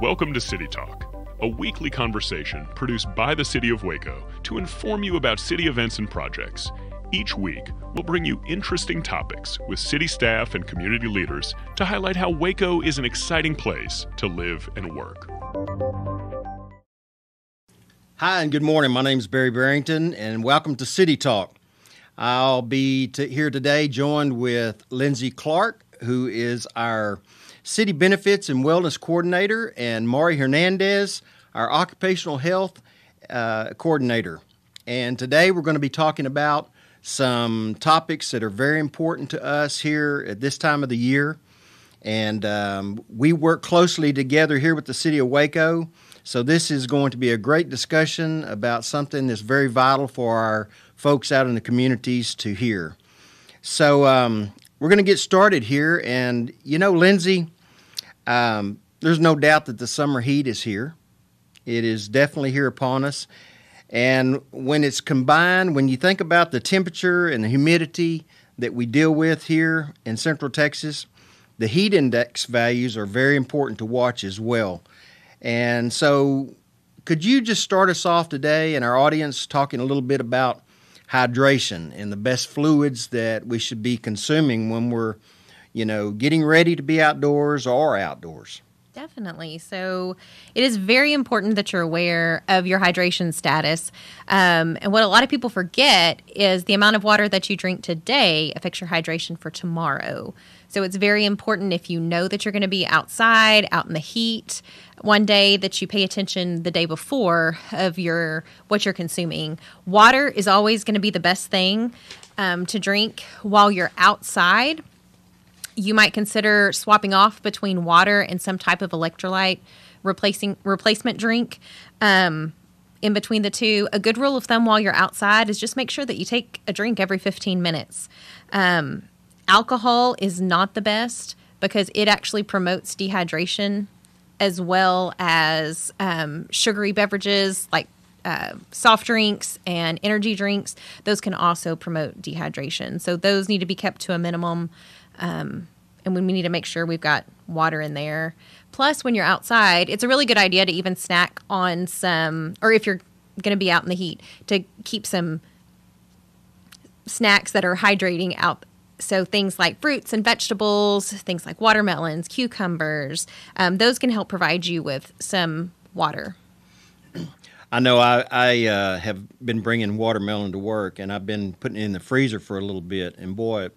Welcome to City Talk, a weekly conversation produced by the City of Waco to inform you about city events and projects. Each week, we'll bring you interesting topics with city staff and community leaders to highlight how Waco is an exciting place to live and work. Hi, and good morning. My name is Barry Barrington, and welcome to City Talk. I'll be here today joined with Lindsay Clark, who is our City Benefits and Wellness Coordinator, and Mari Hernandez, our Occupational Health Coordinator. And today we're going to be talking about some topics that are very important to us here at this time of the year. And we work closely together here with the City of Waco. So this is going to be a great discussion about something that's very vital for our folks out in the communities to hear. So we're going to get started here. And, you know, Lindsay, there's no doubt that the summer heat is here. It is definitely here upon us. And when it's combined, when you think about the temperature and the humidity that we deal with here in Central Texas, the heat index values are very important to watch as well. And so could you just start us off today and our audience talking a little bit about hydration and the best fluids that we should be consuming when we're, you know, getting ready to be outdoors or outdoors? Definitely. So it is very important that you're aware of your hydration status. And what a lot of people forget is the amount of water that you drink today affects your hydration for tomorrow. So it's very important if you know that you're going to be outside, out in the heat one day, that you pay attention the day before of what you're consuming. Water is always going to be the best thing to drink while you're outside. You might consider swapping off between water and some type of electrolyte replacement drink. In between the two, a good rule of thumb while you're outside is just make sure that you take a drink every 15 minutes. Alcohol is not the best because it actually promotes dehydration, as well as sugary beverages like soft drinks and energy drinks. Those can also promote dehydration. So those need to be kept to a minimum. And when we need to make sure we've got water in there. Plus, when you're outside, it's a really good idea to even snack on some, or if you're going to be out in the heat, to keep some snacks that are hydrating out. So things like fruits and vegetables, things like watermelons, cucumbers, those can help provide you with some water. I know I have been bringing watermelon to work, and I've been putting it in the freezer for a little bit. And boy,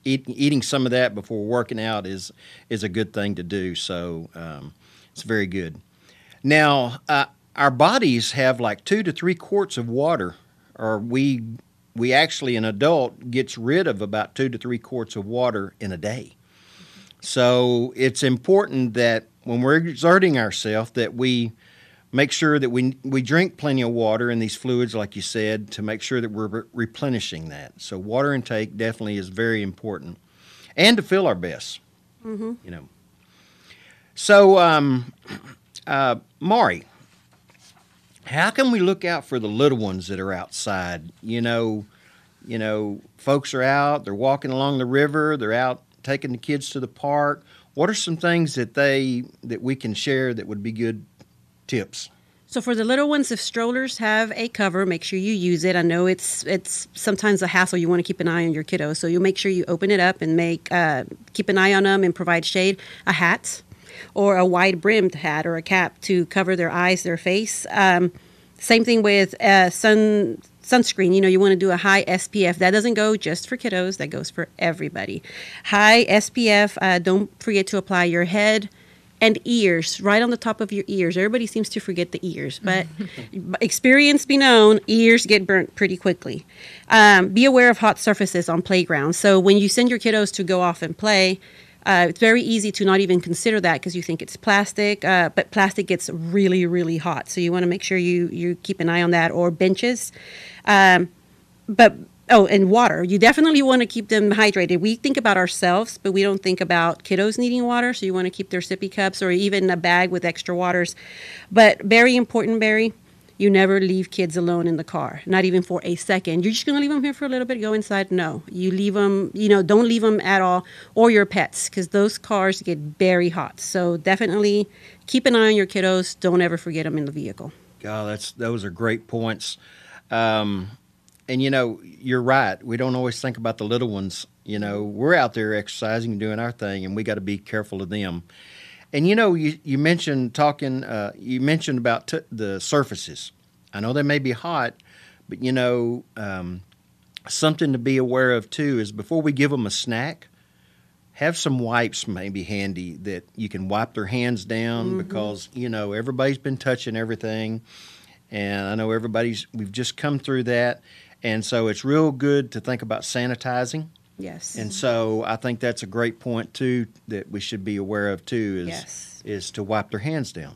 eating some of that before working out is a good thing to do. So it's very good. Now, our bodies have like 2 to 3 quarts of water, or we actually, an adult gets rid of about 2 to 3 quarts of water in a day. So it's important that when we're exerting ourselves that we make sure that we drink plenty of water and these fluids, like you said, to make sure that we're replenishing that. So water intake definitely is very important, and to feel our best. You know. So, Mari, how can we look out for the little ones that are outside? You know, folks are out, they're walking along the river, they're out taking the kids to the park. What are some things that we can share that would be good tips? So for the little ones, if strollers have a cover, make sure you use it. I know it's sometimes a hassle. You want to keep an eye on your kiddos, so you make sure you open it up and keep an eye on them and provide shade. A hat, or a wide-brimmed hat or a cap to cover their eyes, their face. Same thing with sunscreen. You know, you want to do a high SPF. That doesn't go just for kiddos. That goes for everybody. High SPF. Don't forget to apply your head and ears, right on the top of your ears. Everybody seems to forget the ears, but experience be known, ears get burnt pretty quickly. Be aware of hot surfaces on playgrounds. So when you send your kiddos to go off and play, it's very easy to not even consider that because you think it's plastic, but plastic gets really, really hot. So you want to make sure you keep an eye on that, or benches. And water. You definitely want to keep them hydrated. We think about ourselves, but we don't think about kiddos needing water. So you want to keep their sippy cups or even a bag with extra waters. But very important, Barry, You never leave kids alone in the car, not even for a second. You're just going to leave them here for a little bit, go inside? No. You leave them, don't leave them at all, or your pets, because those cars get very hot. So definitely keep an eye on your kiddos. Don't ever forget them in the vehicle. God, those are great points. And, you're right. We don't always think about the little ones. We're out there exercising and doing our thing, and we got to be careful of them. And, you mentioned you mentioned about the surfaces. I know they may be hot, but, something to be aware of, too, is before we give them a snack, have some wipes maybe handy that you can wipe their hands down because, everybody's been touching everything. And I know we've just come through that. And so it's real good to think about sanitizing. Yes. And so I think that's a great point, too, that we should be aware of, too, is to wipe their hands down.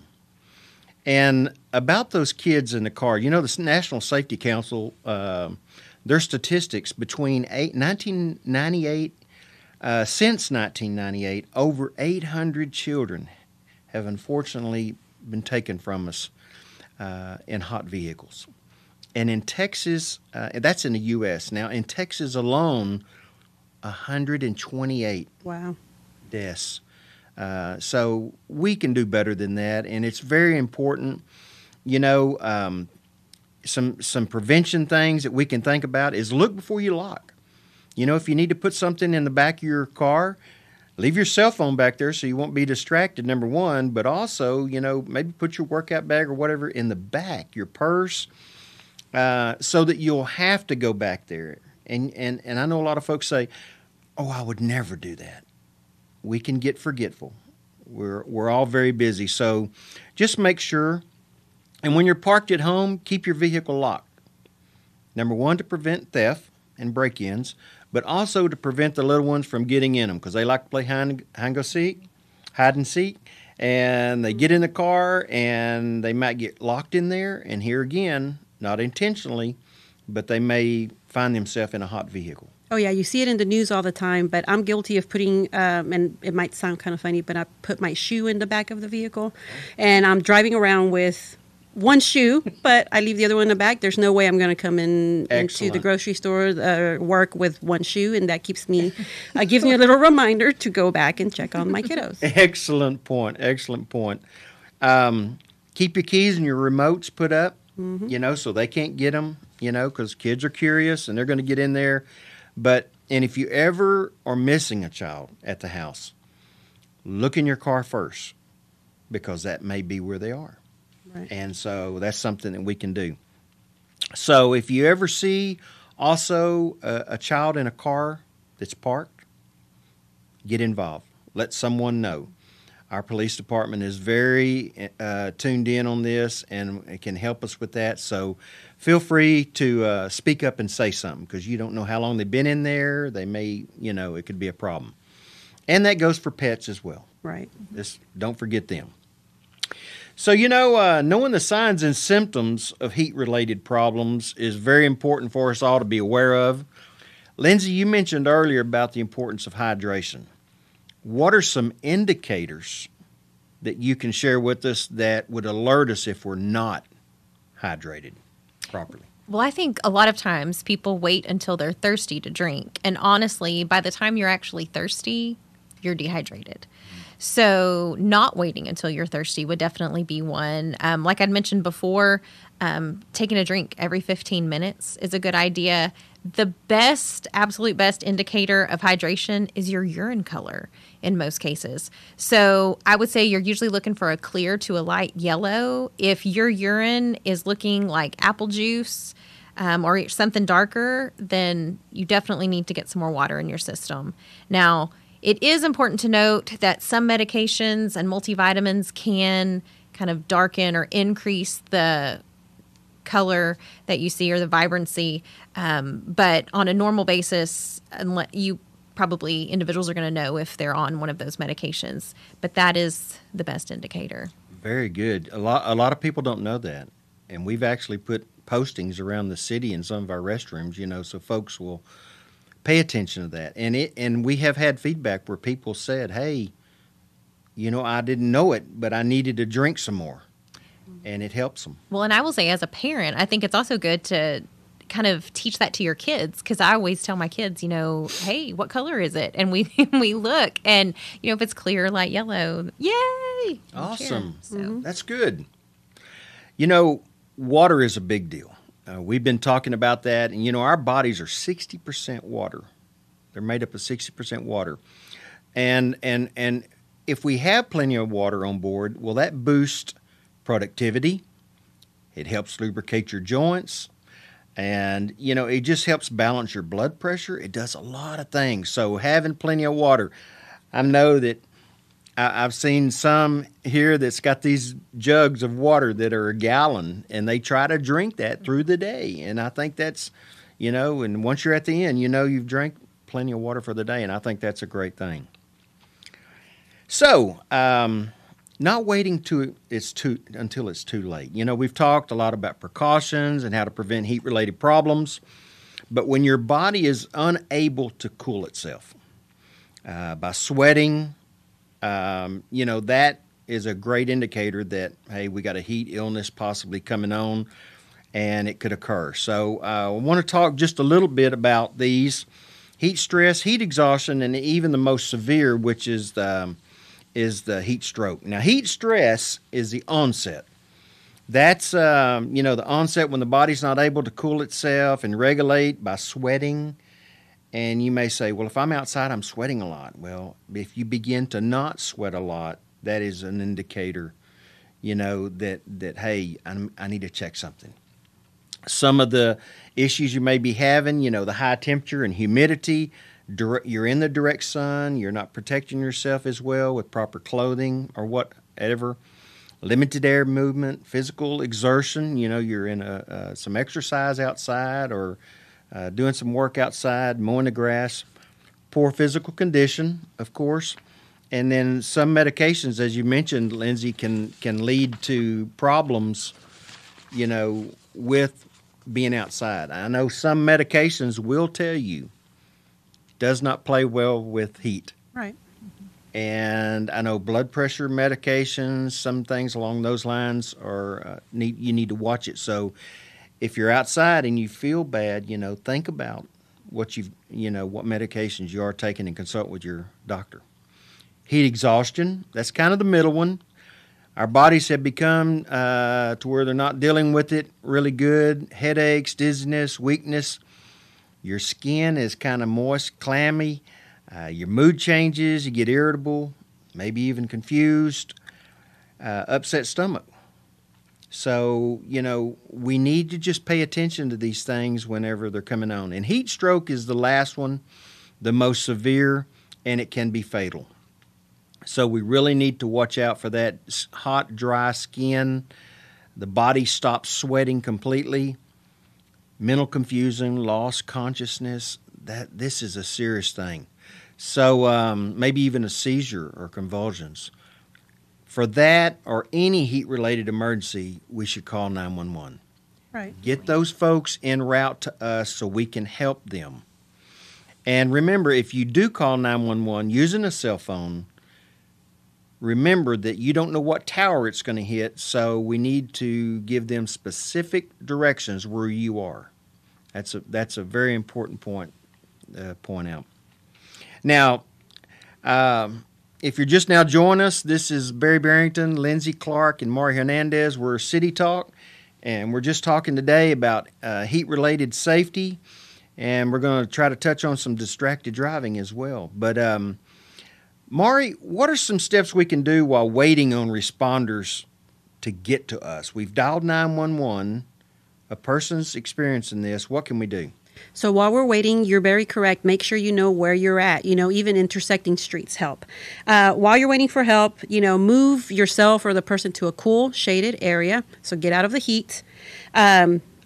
And about those kids in the car, the National Safety Council, their statistics between 1998, since 1998, over 800 children have unfortunately been taken from us in hot vehicles. And in Texas, that's in the U.S. Now, in Texas alone, 128 deaths. So we can do better than that, and it's very important. Some prevention things that we can think about is look before you lock. If you need to put something in the back of your car, leave your cell phone back there so you won't be distracted, number one, but also, maybe put your workout bag or whatever in the back, your purse, so that you'll have to go back there. And I know a lot of folks say, oh, I would never do that. We can get forgetful. We're all very busy. So just make sure. And when you're parked at home, keep your vehicle locked. Number one, to prevent theft and break-ins, but also to prevent the little ones from getting in them because they like to play hide and seek, and they get in the car and they might get locked in there. And here again, not intentionally, but they may find themselves in a hot vehicle. Oh, yeah, you see it in the news all the time, but I'm guilty of putting, and it might sound kind of funny, but I put my shoe in the back of the vehicle, and I'm driving around with one shoe, but I leave the other one in the back. There's no way I'm going to come into the grocery store, work with one shoe, and that gives me a little reminder to go back and check on my kiddos. Excellent point. Keep your keys and your remotes put up, so they can't get them, because kids are curious and they're going to get in there. And if you ever are missing a child at the house, look in your car first because that may be where they are. Right. And so that's something that we can do. So if you ever see also a child in a car that's parked, get involved. Let someone know. Our police department is very tuned in on this and it can help us with that. So feel free to speak up and say something because you don't know how long they've been in there. They may, it could be a problem. And that goes for pets as well. Right. Just don't forget them. So, knowing the signs and symptoms of heat-related problems is very important for us all to be aware of. Lindsay, you mentioned earlier about the importance of hydration. What are some indicators that you can share with us that would alert us if we're not hydrated properly? Well, I think a lot of times people wait until they're thirsty to drink. And honestly, by the time you're actually thirsty, you're dehydrated. So not waiting until you're thirsty would definitely be one. Like I'd mentioned before, taking a drink every 15 minutes is a good idea. The absolute best indicator of hydration is your urine color in most cases. So I would say you're usually looking for a clear to a light yellow. If your urine is looking like apple juice or something darker, then you definitely need to get some more water in your system. Now, it is important to note that some medications and multivitamins can kind of darken or increase the color that you see or the vibrancy. But on a normal basis, individuals are going to know if they're on one of those medications. But that is the best indicator. Very good. A lot of people don't know that. And we've actually put postings around the city in some of our restrooms, so folks will pay attention to that. And we have had feedback where people said, hey, I didn't know it, but I needed to drink some more. and it helps them. Well, and I will say, as a parent, I think it's also good to kind of teach that to your kids, because I always tell my kids, hey, what color is it? And we we look, and if it's clear, light yellow, yay! Awesome. So. That's good. Water is a big deal. We've been talking about that, and our bodies are 60% water. They're made up of 60% water, and if we have plenty of water on board, well, that boosts productivity. It helps lubricate your joints. And, it just helps balance your blood pressure. It does a lot of things. So having plenty of water, I know that I've seen some here that's got these jugs of water that are a gallon, and they try to drink that through the day. And I think that's, and once you're at the end, you've drank plenty of water for the day, and I think that's a great thing. So, not waiting until it's too late. We've talked a lot about precautions and how to prevent heat-related problems, but when your body is unable to cool itself by sweating, that is a great indicator that, hey, we got a heat illness possibly coming on, and it could occur. So I want to talk just a little bit about these: heat stress, heat exhaustion, and even the most severe, which is the heat stroke. Now, heat stress is the onset. That's, the onset when the body's not able to cool itself and regulate by sweating. And you may say, well, if I'm outside, I'm sweating a lot. Well, if you begin to not sweat a lot, that is an indicator, that hey, I need to check something. Some of the issues you may be having, the high temperature and humidity. You're in the direct sun, you're not protecting yourself as well with proper clothing or whatever. Limited air movement, physical exertion, you're in some exercise outside or doing some work outside, mowing the grass. Poor physical condition, of course. And then some medications, as you mentioned, Lindsay, can lead to problems, with being outside. I know some medications will tell you does not play well with heat. Right. And I know blood pressure medications, some things along those lines are you need to watch it. So if you're outside and you feel bad, think about what what medications you are taking and consult with your doctor. Heat exhaustion, that's kind of the middle one. Our bodies have become to where they're not dealing with it really good. Headaches, dizziness, weakness. Your skin is kind of moist, clammy. Your mood changes. You get irritable, maybe even confused. Upset stomach. So, we need to just pay attention to these things whenever they're coming on. And heat stroke is the last one, the most severe, and it can be fatal. So we really need to watch out for that hot, dry skin. The body stops sweating completely. Mental confusion, lost consciousness, this is a serious thing. So maybe even a seizure or convulsions. For that or any heat-related emergency, we should call 911. Right. Get those folks en route to us so we can help them. And remember, if you do call 911 using a cell phone, remember that you don't know what tower it's going to hit, so we need to give them specific directions where you are. That's a very important point out. Now, if you're just now joining us, this is Barry Barrington, Lindsay Clark, and Mari Hernandez. We're City Talk, and we're just talking today about heat-related safety, and we're going to try to touch on some distracted driving as well. But Mari, what are some steps we can do while waiting on responders to get to us? We've dialed 911. A person's experiencing this. What can we do? So while we're waiting, you're very correct. Make sure you know where you're at. Even intersecting streets help. While you're waiting for help, move yourself or the person to a cool, shaded area. So get out of the heat.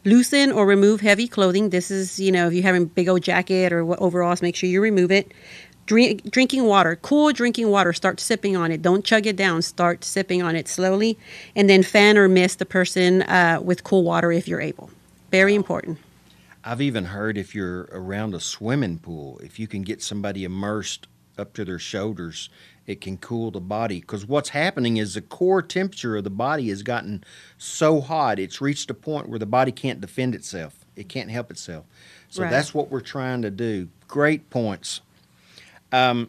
Loosen or remove heavy clothing. This is, if you're having a big old jacket or overalls, make sure you remove it. Drinking water, cool drinking water, start sipping on it. Don't chug it down. Start sipping on it slowly. And then fan or mist the person with cool water if you're able. Very important. I've even heard if you're around a swimming pool, if you can get somebody immersed up to their shoulders It can cool the body, because what's happening is the core temperature of the body has gotten so hot, it's reached a point where the body can't defend itself. It can't help itself. So Right. that's what we're trying to do. Great points. But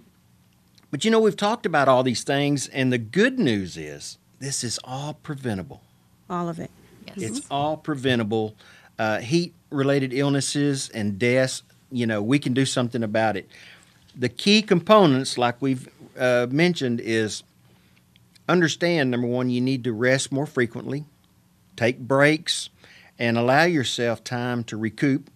we've talked about all these things, and the good news is this is all preventable. All of it. Yes. It's all preventable. Heat-related illnesses and deaths, we can do something about it. The key components, like we've mentioned, is understand, number one, you need to rest more frequently, take breaks, and allow yourself time to recoup,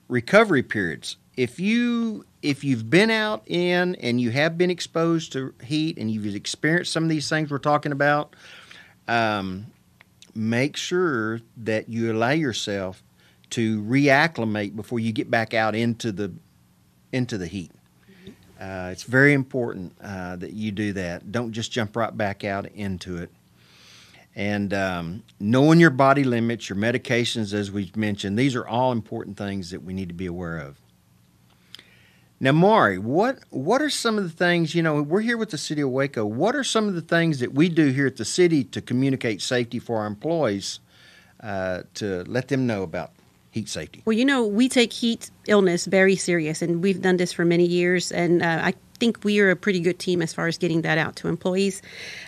recovery periods. If you've been out in and you have been exposed to heat and you've experienced some of these things we're talking about, make sure that you allow yourself to reacclimate before you get back out into the heat. It's very important that you do that. Don't just jump right back out into it. And knowing your body limits, your medications, as we've mentioned, these are all important things that we need to be aware of. Now, Maury, what are some of the things, we're here with the City of Waco. What are some of the things that we do here at the city to communicate safety for our employees, to let them know about heat safety? Well, we take heat illness very serious, and we've done this for many years, and I think we are a pretty good team as far as getting that out to employees.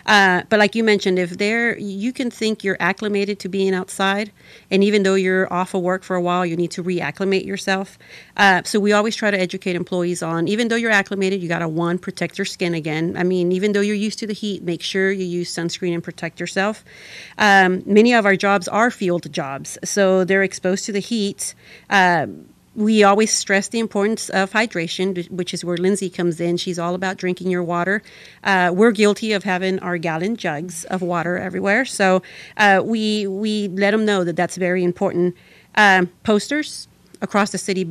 But like you mentioned, you can think you're acclimated to being outside, and even though you're off of work for a while, you need to reacclimate yourself. So we always try to educate employees on, even though you're acclimated, you got to, protect your skin again. I mean, even though you're used to the heat, make sure you use sunscreen and protect yourself. Many of our jobs are field jobs, so they're exposed to the heat. We always stress the importance of hydration, which is where Lindsay comes in. She's all about drinking your water. We're guilty of having our gallon jugs of water everywhere. So we let them know that that's very important. Posters across the city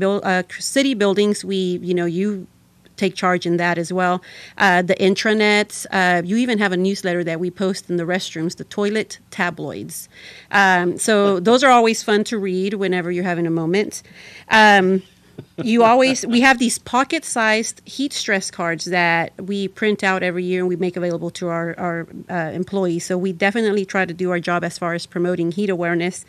buildings, you take charge in that as well. The intranets, you even have a newsletter that we post in the restrooms, the toilet tabloids. So those are always fun to read whenever you're having a moment. We have these pocket-sized heat stress cards that we print out every year and we make available to our employees. So we definitely try to do our job as far as promoting heat awareness.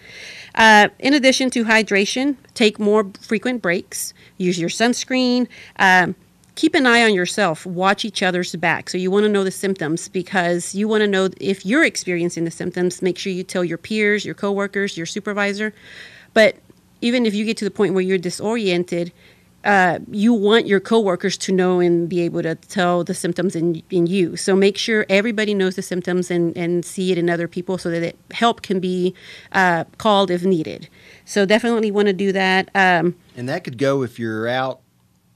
In addition to hydration, take more frequent breaks, use your sunscreen, keep an eye on yourself. Watch each other's back. So you want to know the symptoms, because you want to know if you're experiencing the symptoms. Make sure you tell your peers, your coworkers, your supervisor. But even if you get to the point where you're disoriented, you want your coworkers to know and be able to tell the symptoms in you. So make sure everybody knows the symptoms and see it in other people, so that help can be called if needed. So definitely want to do that. And that could go if you're out.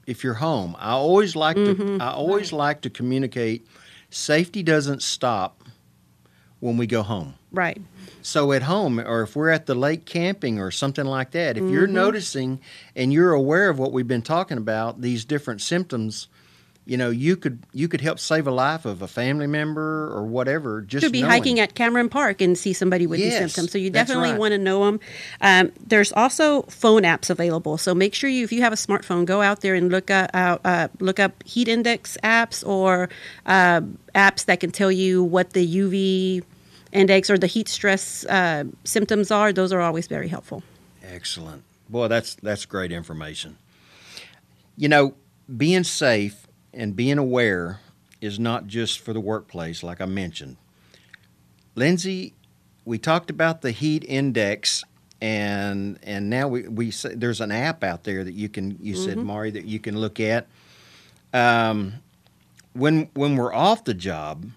If you're home, I always like to communicate. Safety doesn't stop when we go home. Right. So at home, or if we're at the lake camping or something like that, if you're noticing and you're aware of what we've been talking about, these different symptoms, you could help save a life of a family member or whatever. Just could be knowing. hiking at Cameron Park and see somebody with these symptoms. So you that's definitely right. want to know them. There's also phone apps available. So make sure if you have a smartphone, go out there and look up heat index apps, or apps that can tell you what the UV index or the heat stress symptoms are. Those are always very helpful. Excellent. Boy, that's great information. Being safe and being aware is not just for the workplace, like I mentioned. Lindsay, we talked about the heat index, and now we say there's an app out there that you said, Maury, that you can look at. When we're off the job,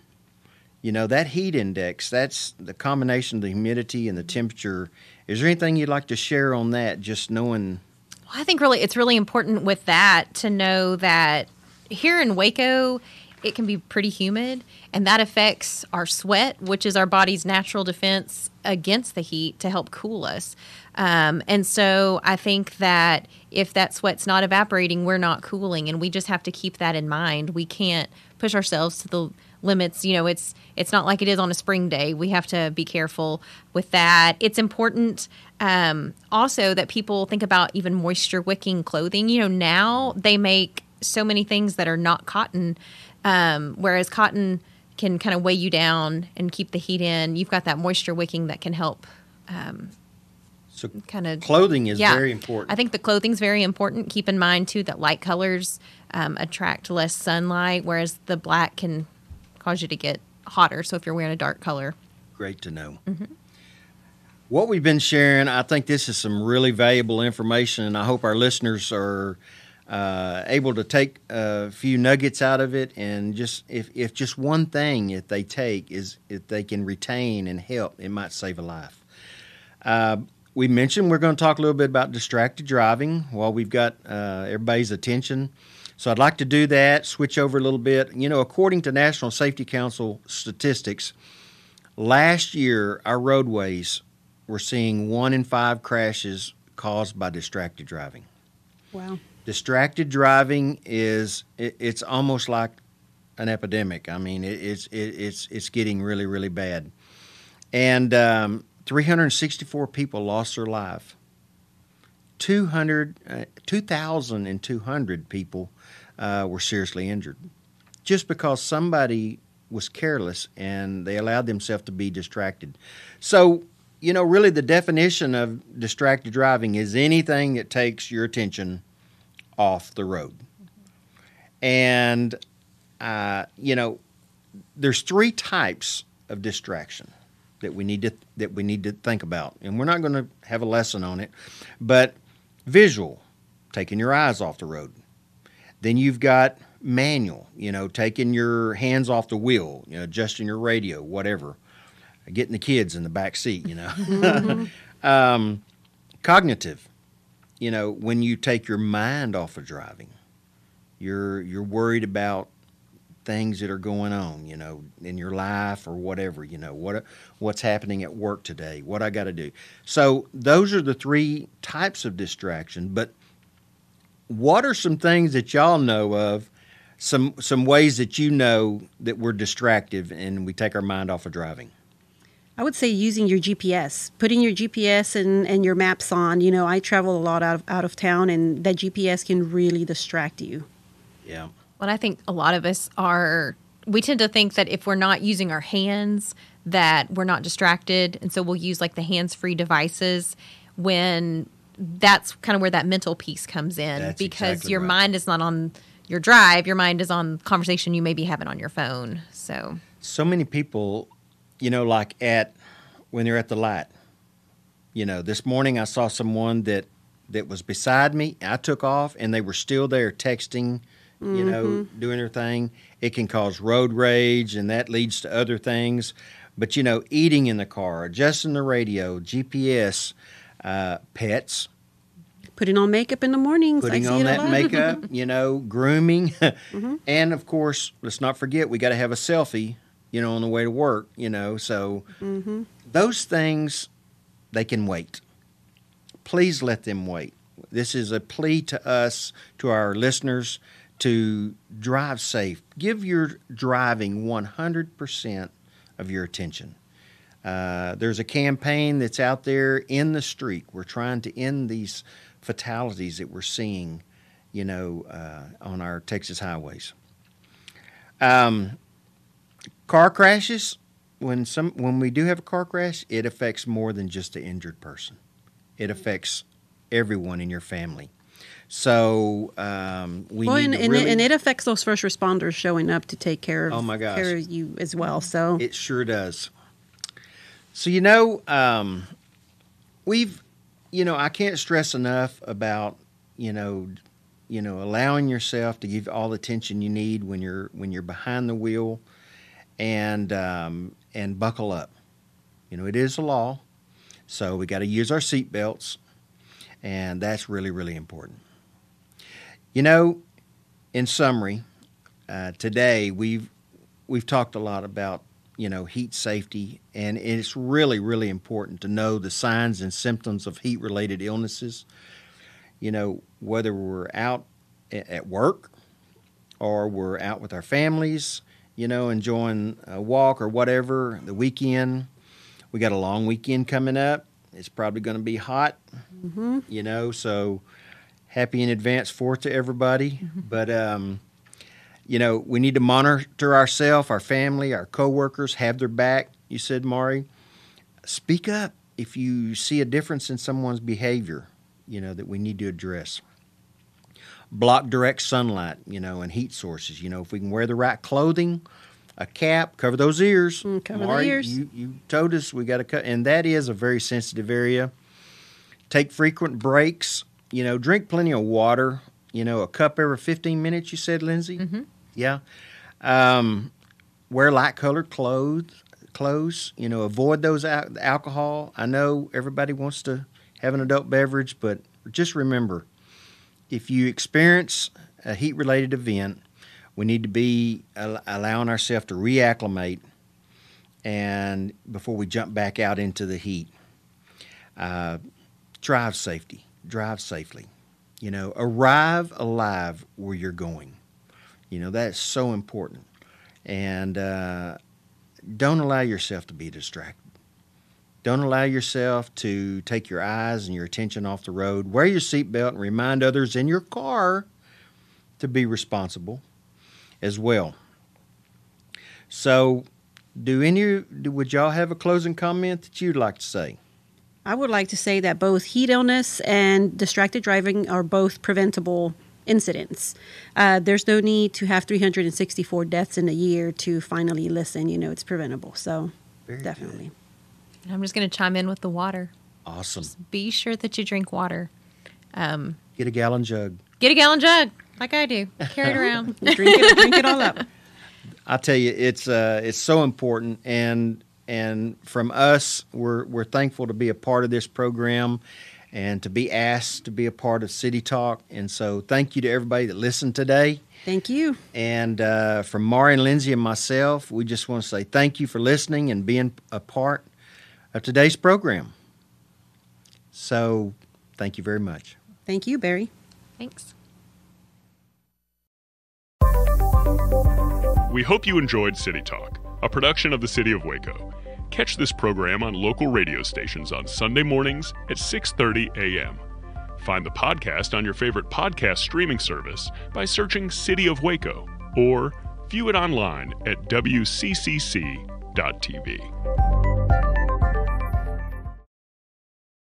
that heat index, that's the combination of the humidity and the temperature. Is there anything you'd like to share on that, just knowing? Well, I think it's really important with that to know that here in Waco, it can be pretty humid, and that affects our sweat, which is our body's natural defense against the heat to help cool us. And so I think that if that sweat's not evaporating, we're not cooling, and we just have to keep that in mind. We can't push ourselves to the limits. It's not like it is on a spring day. We have to be careful with that. It's important also that people think about even moisture wicking clothing. Now they make so many things that are not cotton, whereas cotton can kind of weigh you down and keep the heat in. You've got that moisture wicking that can help. So Kind of clothing is very important. I think the clothing's very important. Keep in mind too that light colors attract less sunlight, whereas the black can cause you to get hotter. So if you're wearing a dark color, Great to know. What we've been sharing, I think this is some really valuable information, and I hope our listeners are able to take a few nuggets out of it. And just if just one thing if they take is if they can retain and help, it might save a life. We mentioned we're going to talk a little bit about distracted driving while we've got everybody's attention. So I'd like to do that, switch over a little bit. You know, according to National Safety Council statistics, last year our roadways were seeing 1 in 5 crashes caused by distracted driving. Wow. Distracted driving it's almost like an epidemic. I mean, it's getting really, really bad. And 364 people lost their life. 2,200 people were seriously injured just because somebody was careless and they allowed themselves to be distracted. So, you know, really the definition of distracted driving is anything that takes your attention off the road. And, you know, there's 3 types of distraction that we need to think about, and we're not going to have a lesson on it. But visual, taking your eyes off the road. Then you've got manual, you know, taking your hands off the wheel, you know, adjusting your radio, whatever, getting the kids in the back seat, you know. Cognitive, you know, when you take your mind off of driving, you're worried about things that are going on, you know, in your life or whatever, you know, what's happening at work today, what I got to do. So those are the 3 types of distraction. But what are some things that y'all know of, some ways that you know that we're distractive and we take our mind off of driving? I would say using your GPS, putting your GPS and your maps on. You know, I travel a lot out of town, and that GPS can really distract you. Yeah. well, I think a lot of us we tend to think that if we're not using our hands, that we're not distracted. And so we'll use like the hands-free devices when that's kind of where that mental piece comes in. That's because exactly your right. mind is not on your drive. Your mind is on conversation you may be having on your phone. So many people, you know, like when they're at the light. You know, this morning I saw someone that was beside me. I took off and they were still there texting, you know, doing their thing. It can cause road rage, and that leads to other things. But, you know, eating in the car, adjusting the radio, GPS, pets, Putting on makeup in the mornings. putting I see on it a that lot. makeup, you know, grooming. And, of course, let's not forget, we got to have a selfie, you know, on the way to work, you know. So those things, they can wait. Please let them wait. This is a plea to us, to our listeners, to drive safe. Give your driving 100% of your attention. There's a campaign that's out there, in the street. We're trying to end these fatalities that we're seeing, you know, on our Texas highways. Car crashes. When we do have a car crash, it affects more than just the injured person. It affects everyone in your family. So we need to really... and it affects those first responders showing up to take care of, Oh, my gosh. care of you as well. So It sure does. So, you know, I can't stress enough about, you know, allowing yourself to give all the attention you need when you're behind the wheel, and buckle up. You know, it is a law, so we got to use our seat belts, and that's really, really important. You know, in summary, today we've talked a lot about, you know, heat safety, and it's really, really important to know the signs and symptoms of heat-related illnesses. You know, whether we're out at work or we're out with our families, you know, enjoying a walk or whatever, the weekend. We got a long weekend coming up. It's probably going to be hot, you know, so Happy in advance 4th to everybody. But, we need to monitor ourselves, our family, our coworkers, have their back. You said, Mari, speak up if you see a difference in someone's behavior, that we need to address. Block direct sunlight, and heat sources. If we can wear the right clothing, a cap, cover those ears. Cover Mari, the ears. You told us we got to cut, and that is a very sensitive area. Take frequent breaks. Drink plenty of water. A cup every 15 minutes, you said, Lindsay? Mm-hmm. Yeah. Wear light-colored clothes. Avoid those alcohol. I know everybody wants to have an adult beverage, but just remember, if you experience a heat-related event, we need to be allowing ourselves to reacclimate and before we jump back out into the heat. Drive safely. Arrive alive where you're going. That's so important. And don't allow yourself to be distracted. Don't allow yourself to take your eyes and your attention off the road. Wear your seatbelt and remind others in your car to be responsible as well. So, would y'all have a closing comment that you'd like to say? I would like to say that both heat illness and distracted driving are both preventable incidents. There's no need to have 364 deaths in a year to finally listen. It's preventable. So, Very definitely. good. And I'm just going to chime in with the water. Awesome. Be sure that you drink water. Get a gallon jug. Get a gallon jug, like I do. Carry it around. drink it all up. I tell you, it's so important, and from us, we're thankful to be a part of this program and to be asked to be a part of City Talk. And so, thank you to everybody that listened today. Thank you. And from Mari and Lindsay and myself, we just want to say thank you for listening and being a part of today's program. So, thank you very much. Thank you, Barry. Thanks. We hope you enjoyed City Talk, a production of the City of Waco. Catch this program on local radio stations on Sunday mornings at 6:30 a.m. Find the podcast on your favorite podcast streaming service by searching City of Waco, or view it online at wccc.tv.